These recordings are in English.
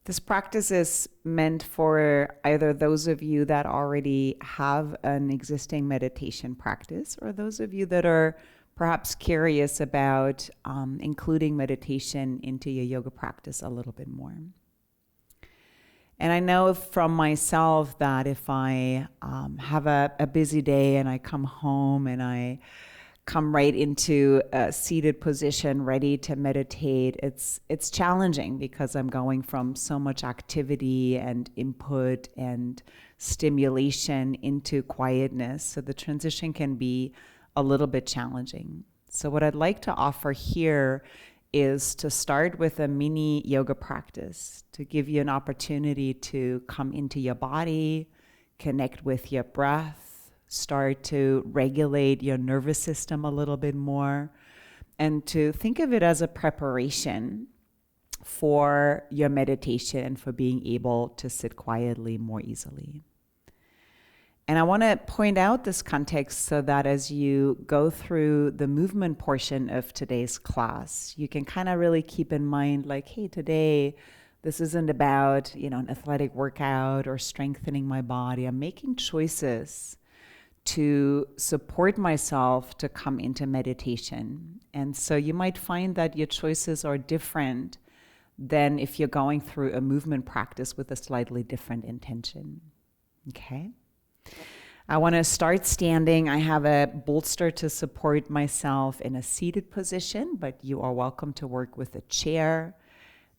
This practice is meant for either those of you that already have an existing meditation practice or those of you that are perhaps curious about including meditation into your yoga practice a little bit more. And I know from myself that if I have a busy day and I come home and I come right into a seated position ready to meditate, it's challenging because I'm going from so much activity and input and stimulation into quietness. So the transition can be a little bit challenging. So what I'd like to offer here is to start with a mini yoga practice to give you an opportunity to come into your body, connect with your breath, start to regulate your nervous system a little bit more, and to think of it as a preparation for your meditation and for being able to sit quietly more easily. And I want to point out this context so that as you go through the movement portion of today's class, you can kind of really keep in mind, like, hey, today, this isn't about, an athletic workout or strengthening my body. I'm making choices to support myself to come into meditation. And so you might find that your choices are different than if you're going through a movement practice with a slightly different intention. Okay? I want to start standing. I have a bolster to support myself in a seated position, but you are welcome to work with a chair.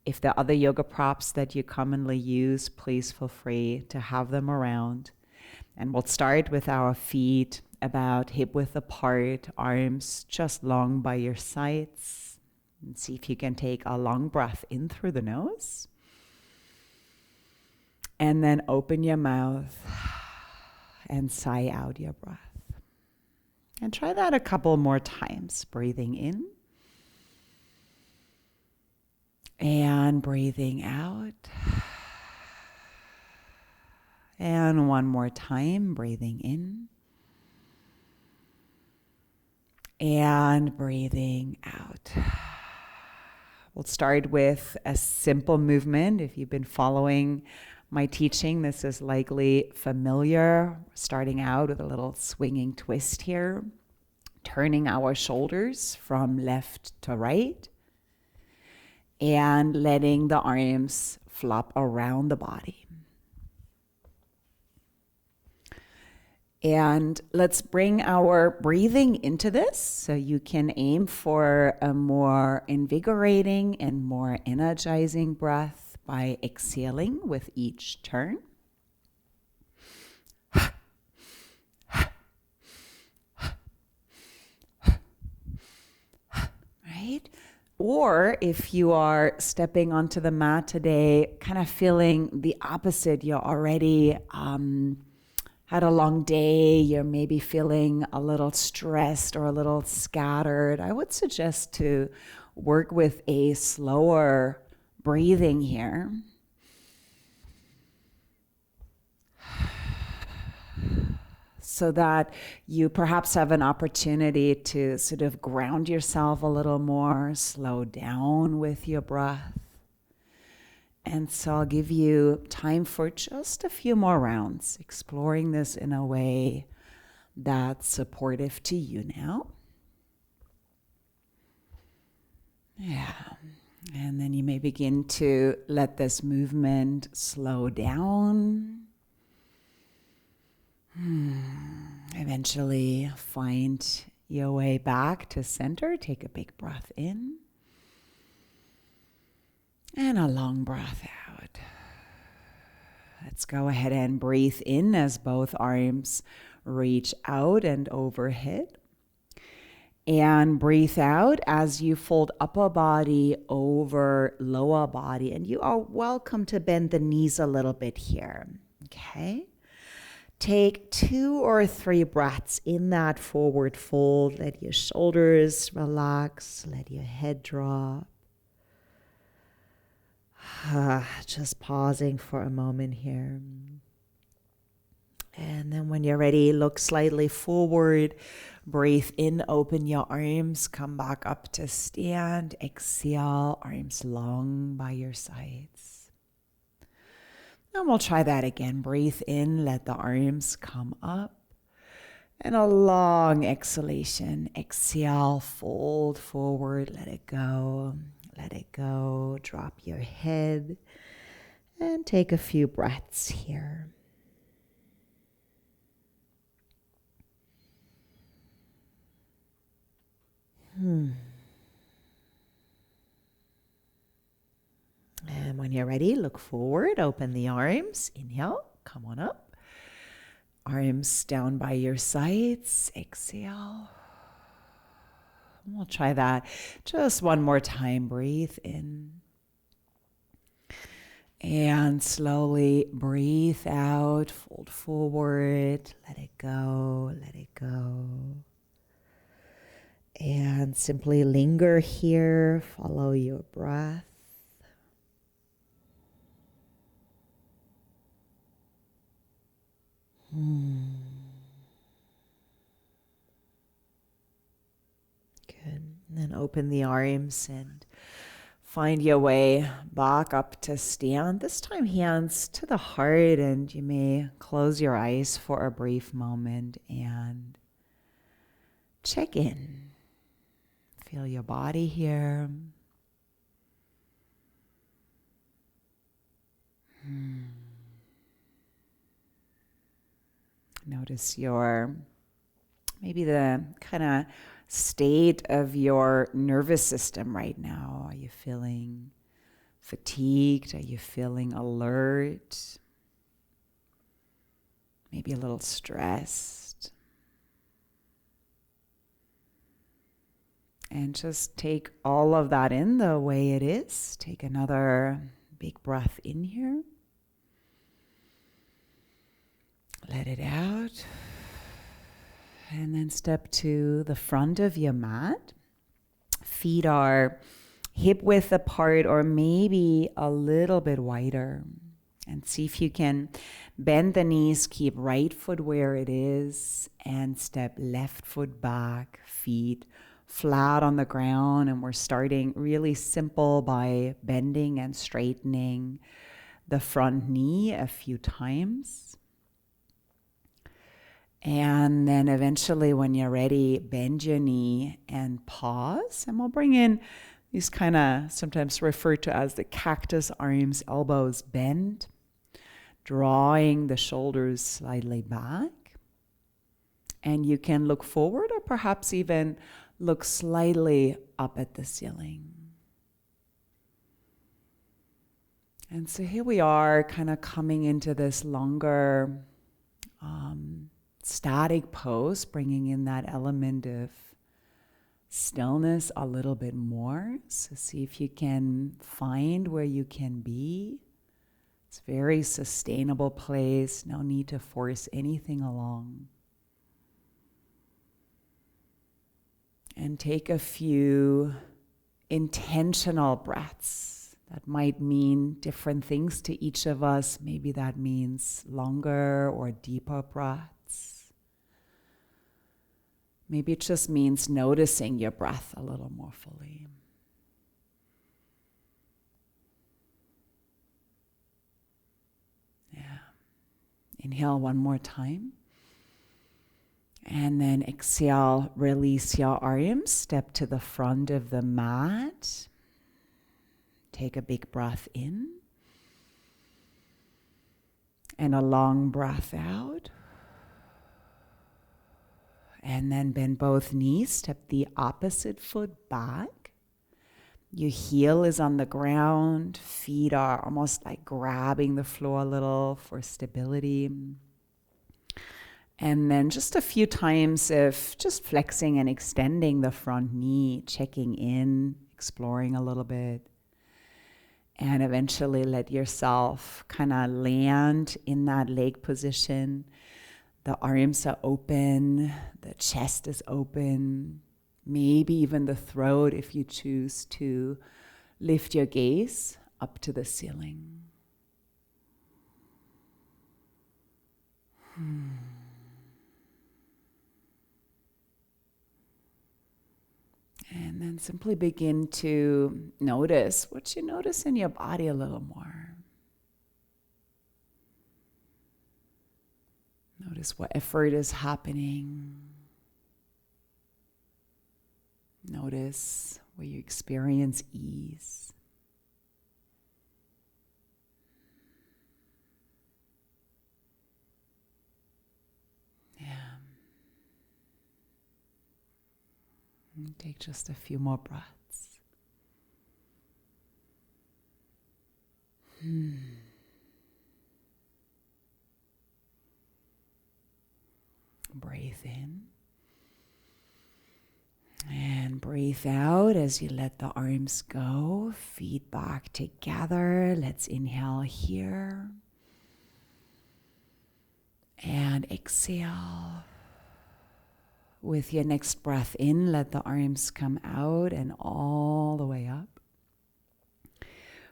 If there are other yoga props that you commonly use, please feel free to have them around. And we'll start with our feet about hip width apart, arms just long by your sides. And see if you can take a long breath in through the nose. And then open your mouth and sigh out your breath. And try that a couple more times. Breathing in. And breathing out. And one more time, breathing in. And breathing out. We'll start with a simple movement. If you've been following my teaching, this is likely familiar. Starting out with a little swinging twist here. Turning our shoulders from left to right. And letting the arms flop around the body. And let's bring our breathing into this so you can aim for a more invigorating and more energizing breath by exhaling with each turn. Right? Or if you are stepping onto the mat today, kind of feeling the opposite, you're already had a long day, you're maybe feeling a little stressed or a little scattered, I would suggest to work with a slower breathing here. So that you perhaps have an opportunity to sort of ground yourself a little more, slow down with your breath. And so I'll give you time for just a few more rounds, exploring this in a way that's supportive to you now. Yeah. And then you may begin to let this movement slow down. Eventually find your way back to center. Take a big breath in. And a long breath out. Let's go ahead and breathe in as both arms reach out and overhead. And breathe out as you fold upper body over lower body. And you are welcome to bend the knees a little bit here. Okay? Take 2 or 3 breaths in that forward fold. Let your shoulders relax. Let your head drop. Just pausing for a moment here. And then when you're ready, look slightly forward. Breathe in, open your arms, come back up to stand. Exhale, arms long by your sides. And we'll try that again. Breathe in, let the arms come up. And a long exhalation. Exhale, fold forward, let it go. Let it go. Drop your head. And take a few breaths here. And when you're ready, look forward, open the arms. Inhale, come on up. Arms down by your sides. Exhale. We'll try that just one more time. Breathe in. And slowly breathe out. Fold forward. Let it go. Let it go. And simply linger here. Follow your breath. Good. And then open the arms and find your way back up to stand. This time hands to the heart, and you may close your eyes for a brief moment and check in. Feel your body here. Notice maybe the kind of state of your nervous system right now. Are you feeling fatigued? Are you feeling alert? Maybe a little stressed? And just take all of that in the way it is. Take another big breath in here. Let it out. And then step to the front of your mat. Feet are hip width apart or maybe a little bit wider. And see if you can bend the knees, keep right foot where it is, and step left foot back, feet flat on the ground. And we're starting really simple by bending and straightening the front knee a few times. And then eventually when you're ready, bend your knee and pause. And we'll bring in these kind of sometimes referred to as the cactus arms, elbows bend, drawing the shoulders slightly back. And you can look forward or perhaps even look slightly up at the ceiling. And so here we are kind of coming into this longer static pose, bringing in that element of stillness a little bit more. So see if you can find where you can be. It's a very sustainable place. No need to force anything along. And take a few intentional breaths. That might mean different things to each of us. Maybe that means longer or deeper breaths. Maybe it just means noticing your breath a little more fully. Yeah. Inhale one more time. And then exhale, release your arms, step to the front of the mat. Take a big breath in. And a long breath out. And then bend both knees, step the opposite foot back. Your heel is on the ground. Feet are almost like grabbing the floor a little for stability. And then just a few times of just flexing and extending the front knee, checking in, exploring a little bit. And eventually let yourself kind of land in that leg position. The arms are open, the chest is open, maybe even the throat if you choose to lift your gaze up to the ceiling. And then simply begin to notice what you notice in your body a little more. Notice what effort is happening. Notice where you experience ease. Yeah. And take just a few more breaths. Breathe in. And breathe out as you let the arms go. Feet back together. Let's inhale here. And exhale. With your next breath in, let the arms come out and all the way up.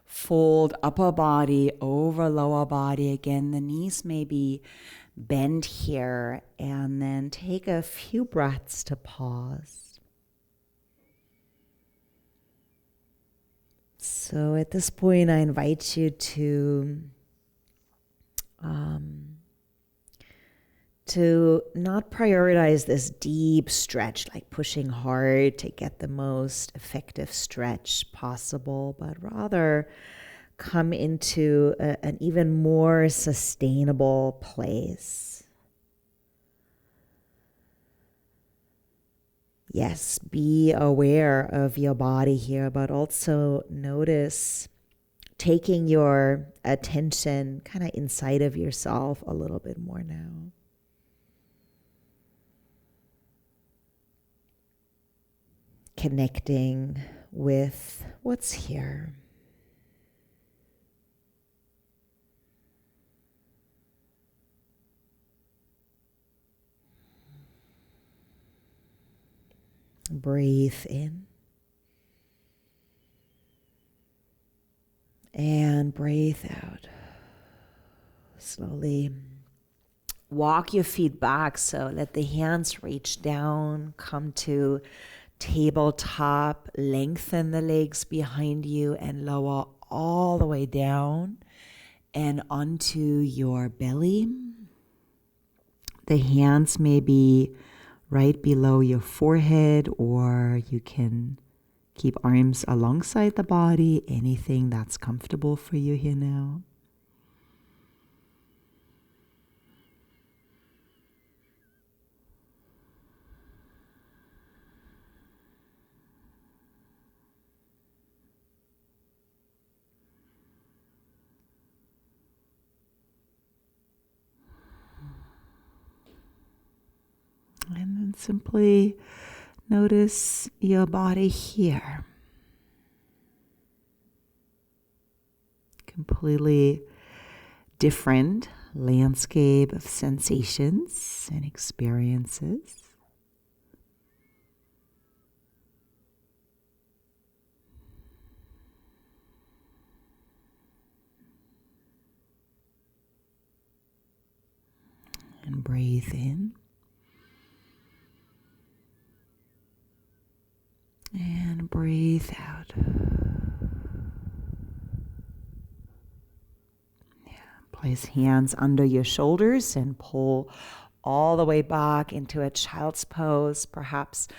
Fold upper body over lower body. Again, the knees may be bent here. And then take a few breaths to pause. So at this point, I invite you to not prioritize this deep stretch, like pushing hard to get the most effective stretch possible, but rather come into an even more sustainable place. Yes, be aware of your body here, but also notice taking your attention kind of inside of yourself a little bit more now. Connecting with what's here. Breathe in. And breathe out. Slowly walk your feet back, so let the hands reach down, come to tabletop, lengthen the legs behind you and lower all the way down and onto your belly. The hands may be right below your forehead, or you can keep arms alongside the body, anything that's comfortable for you here now. And then simply notice your body here. Completely different landscape of sensations and experiences. And breathe in. And breathe out. Yeah. Place hands under your shoulders and pull all the way back into a child's pose, perhaps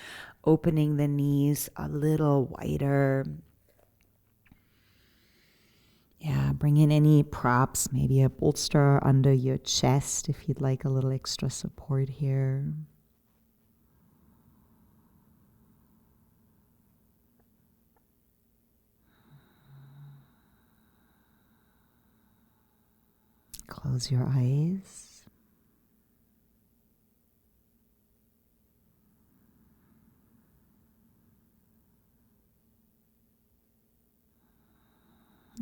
opening the knees a little wider. Yeah, bring in any props, maybe a bolster under your chest if you'd like a little extra support here. Close your eyes.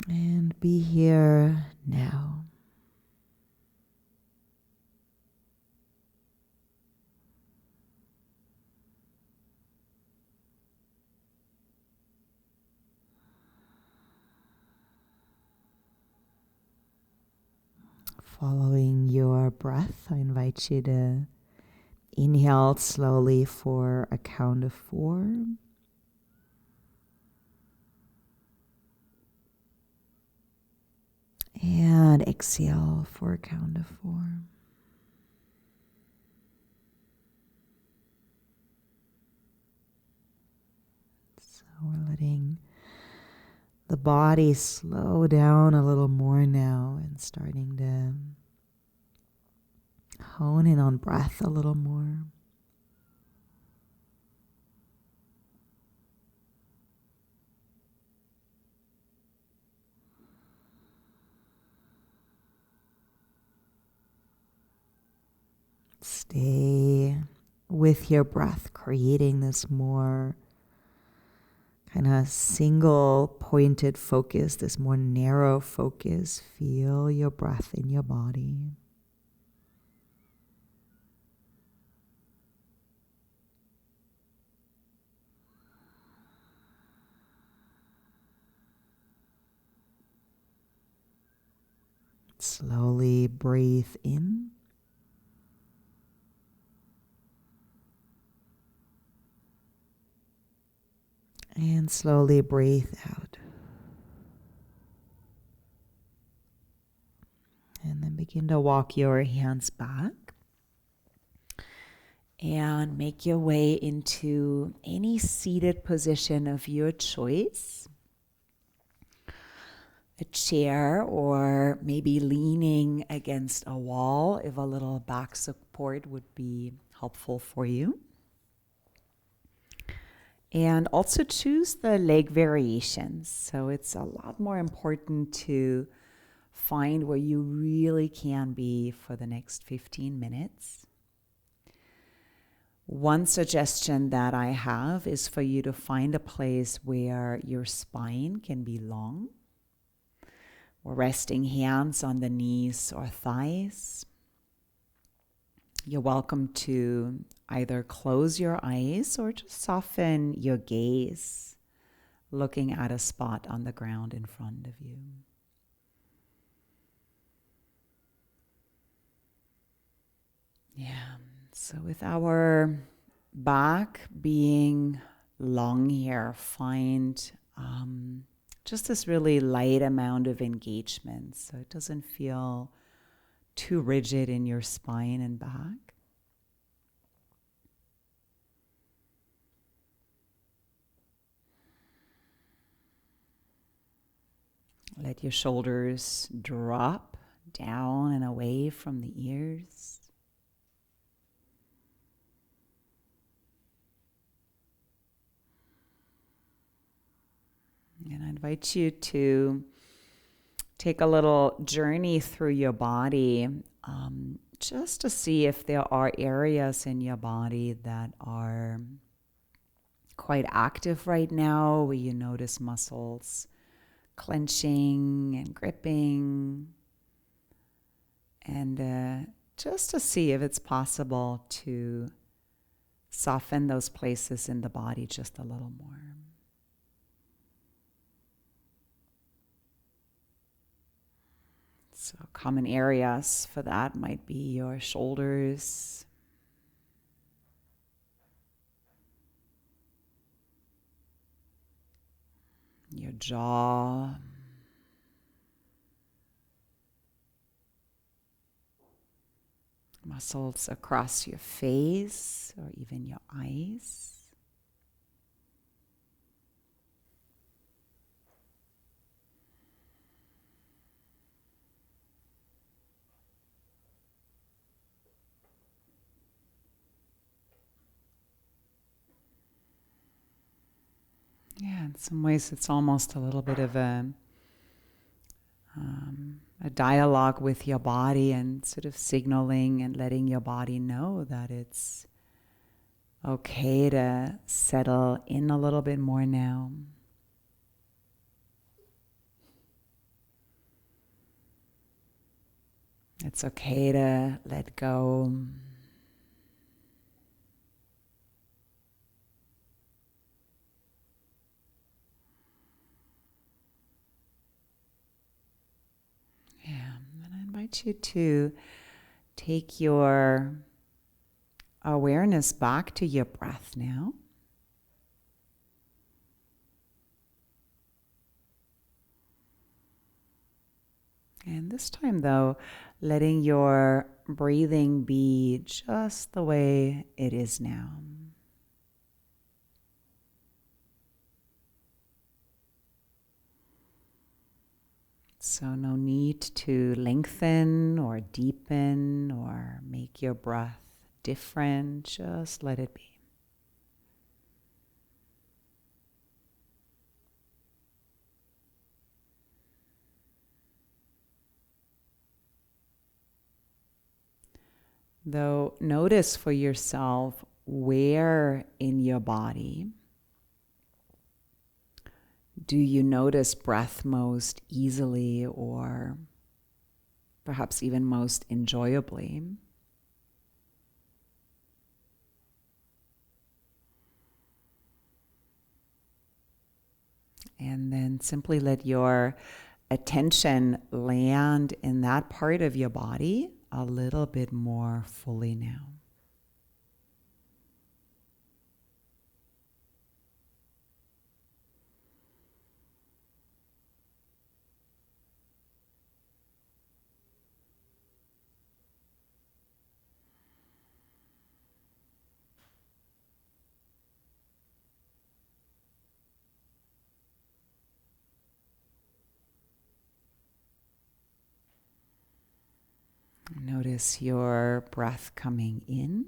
And be here now. Following your breath, I invite you to inhale slowly for a count of 4. And exhale for a count of 4. We're letting the body slow down a little more now and starting to hone in on breath a little more. Stay with your breath, creating this more kind of single pointed focus, this more narrow focus. Feel your breath in your body. Slowly breathe in. And slowly breathe out. And then begin to walk your hands back. And make your way into any seated position of your choice. A chair, or maybe leaning against a wall if a little back support would be helpful for you. And also choose the leg variations. So it's a lot more important to find where you really can be for the next 15 minutes. One suggestion that I have is for you to find a place where your spine can be long, or resting hands on the knees or thighs. You're welcome to either close your eyes or just soften your gaze, looking at a spot on the ground in front of you. Yeah, so with our back being long here, find just this really light amount of engagement so it doesn't feel too rigid in your spine and back. Let your shoulders drop down and away from the ears. And I invite you to take a little journey through your body, just to see if there are areas in your body that are quite active right now, where you notice muscles clenching and gripping, and just to see if it's possible to soften those places in the body just a little more. So common areas for that might be your shoulders, your jaw, muscles across your face or even your eyes. Yeah, in some ways it's almost a little bit of a dialogue with your body, and sort of signaling and letting your body know that it's okay to settle in a little bit more now. It's okay to let go. Yeah, and I invite you to take your awareness back to your breath now. And this time, though, letting your breathing be just the way it is now. So no need to lengthen or deepen or make your breath different. Just let it be. Though notice for yourself where in your body do you notice breath most easily or perhaps even most enjoyably. And then simply let your attention land in that part of your body a little bit more fully now. Notice your breath coming in.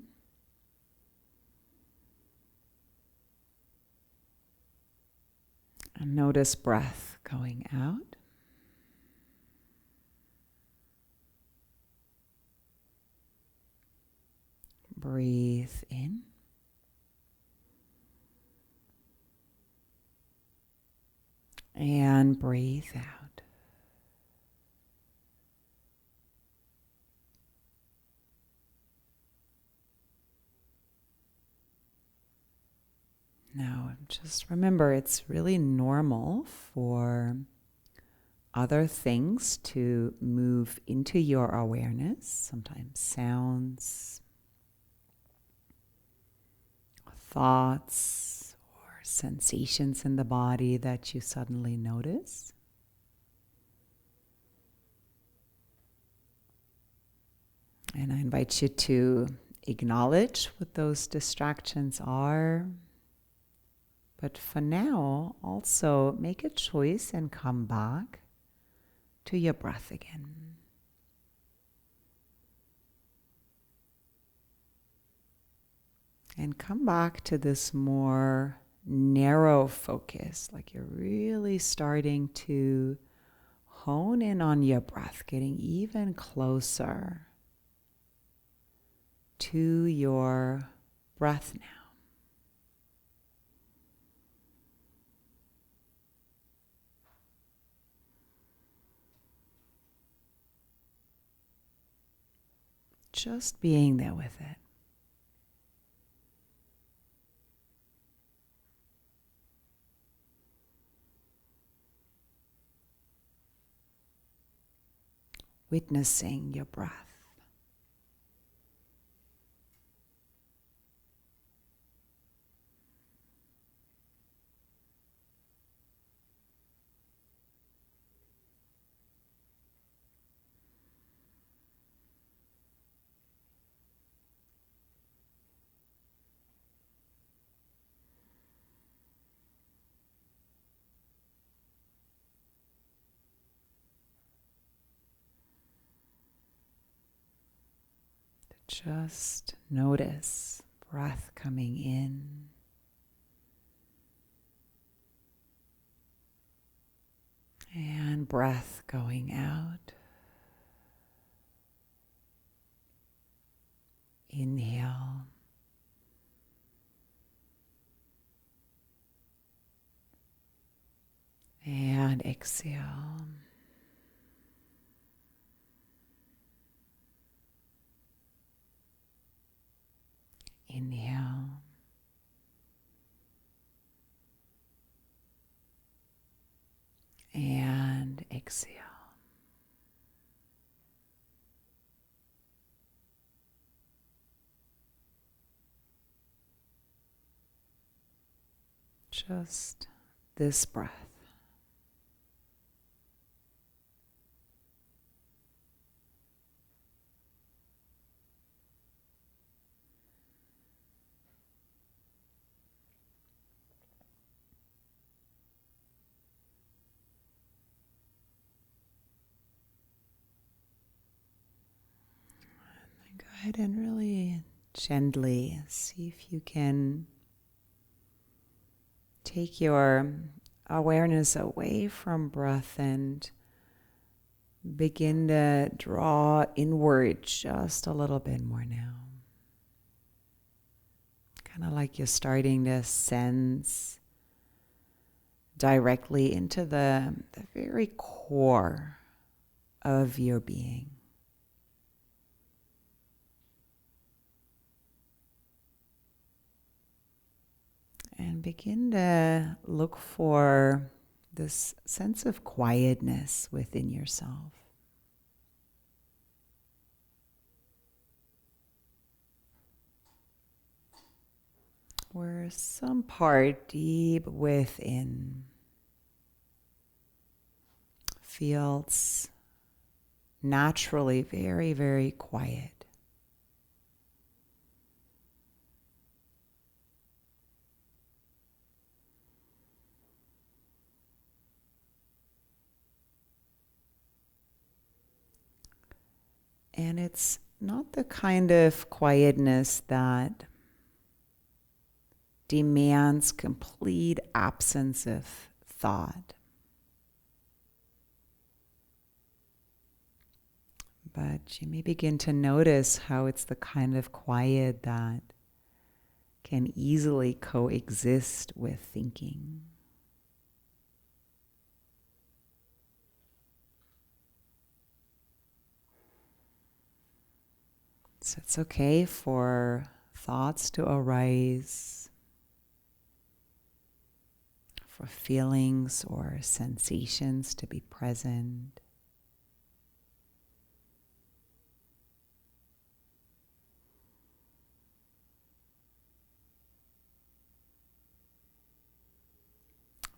And notice breath going out. Breathe in. And breathe out. Now, just remember, it's really normal for other things to move into your awareness, sometimes sounds, thoughts, or sensations in the body that you suddenly notice. And I invite you to acknowledge what those distractions are. But for now, also make a choice and come back to your breath again. And come back to this more narrow focus, like you're really starting to hone in on your breath, getting even closer to your breath now. Just being there with it. Witnessing your breath. Just notice breath coming in and breath going out. Inhale and exhale. Inhale and exhale. Just this breath. ahead and really gently see if you can take your awareness away from breath and begin to draw inward just a little bit more now. Kind of like you're starting to sense directly into the very core of your being. And begin to look for this sense of quietness within yourself. Where some part deep within feels naturally very, very quiet. And it's not the kind of quietness that demands complete absence of thought. But you may begin to notice how it's the kind of quiet that can easily coexist with thinking. So it's okay for thoughts to arise, for feelings or sensations to be present.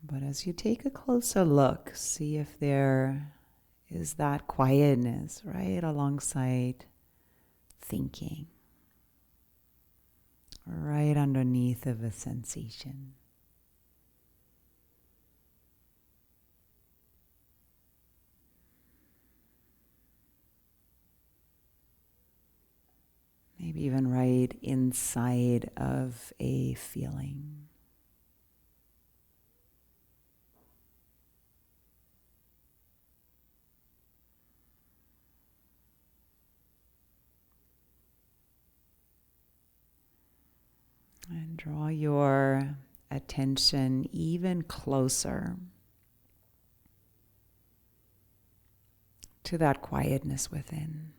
But as you take a closer look, see if there is that quietness right alongside thinking, right underneath of a sensation. Maybe even right inside of a feeling. And draw your attention even closer to that quietness within.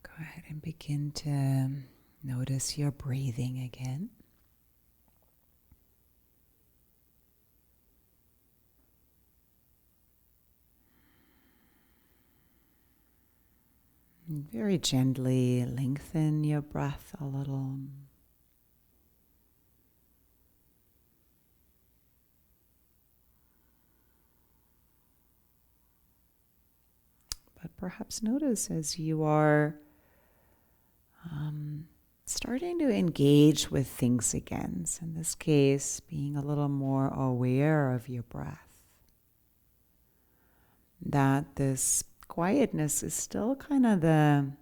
Go ahead and begin to notice your breathing again. And very gently lengthen your breath a little. But perhaps notice as you are starting to engage with things again. So in this case, being a little more aware of your breath. That this quietness is still kind of the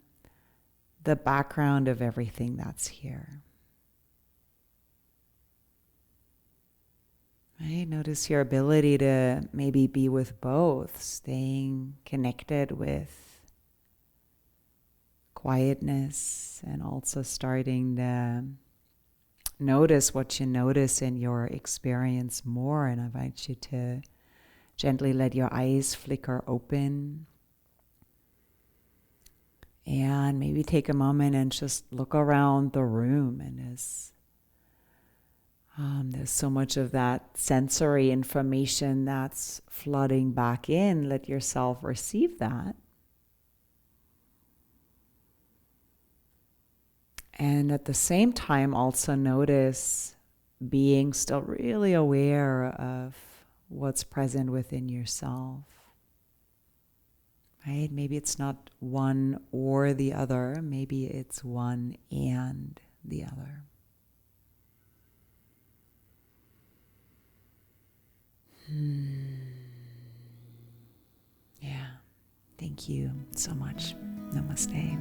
background of everything that's here. Right? Notice your ability to maybe be with both, staying connected with quietness and also starting to notice what you notice in your experience more. And I invite you to gently let your eyes flicker open. And maybe take a moment and just look around the room. And there's so much of that sensory information that's flooding back in. Let yourself receive that. And at the same time, also notice being still really aware of what's present within yourself. Right? Maybe it's not one or the other. Maybe it's one and the other. Yeah. Thank you so much. Namaste.